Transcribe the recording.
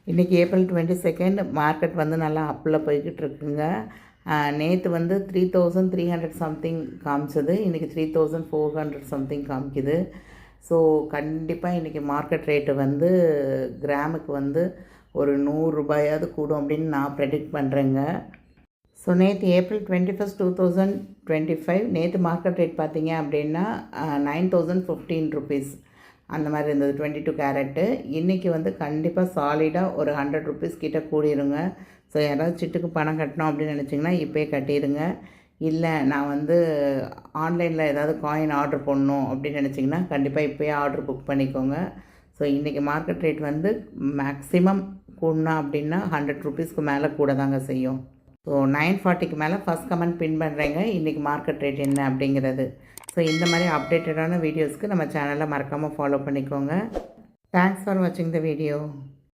இன்றைக்கி April 22 market வந்து நல்லா அப்பில் போய்கிட்டு இருக்குங்க. நேற்று வந்து 3300 சம்திங் காமிச்சது, இன்றைக்கி 3400 சம்திங் காமிக்குது. ஸோ கண்டிப்பாக இன்றைக்கி மார்க்கெட் ரேட்டு வந்து கிராமுக்கு வந்து ஒரு 100 ரூபாயாவது கூடும் அப்படின்னு நான் ப்ரெடிக்ட் பண்ணுறேங்க. ஸோ நேற்று ஏப்ரல் 21, 2025 நேற்று மார்க்கெட் ரேட் பார்த்தீங்க அப்படின்னா 9015 ருபீஸ் அந்த மாதிரி இருந்தது 22 கேரட்டு. இன்றைக்கி வந்து கண்டிப்பாக சாலிடாக ஒரு 100 ருபீஸ் கிட்டே கூடிருங்க. ஸோ யாராவது சிட்டுக்கு பணம் கட்டணும் அப்படின்னு நினச்சிங்கன்னா இப்போயே கட்டிடுங்க. இல்லை நான் வந்து ஆன்லைனில் ஏதாவது காயின் ஆர்டர் பண்ணணும் அப்படின்னு நினச்சிங்கன்னா கண்டிப்பாக இப்போயே ஆர்டர் புக் பண்ணிக்கோங்க. ஸோ இன்றைக்கி மார்க்கெட் ரேட் வந்து மேக்ஸிமம் கூடனா அப்படின்னா 100 ருபீஸ்க்கு மேலே கூட தாங்க செய்யும். ஸோ 940க்கு மேலே ஃபஸ்ட் கமெண்ட் பின் பண்ணுறேங்க இன்றைக்கி மார்க்கெட் ரேட் என்ன அப்படிங்கிறது. ஸோ இந்த மாதிரி அப்டேட்டடான வீடியோஸ்க்கு நம்ம சேனலை மறக்காமல் ஃபாலோ பண்ணிக்கோங்க. தேங்க்ஸ் ஃபார் வாட்சிங் த வீடியோ.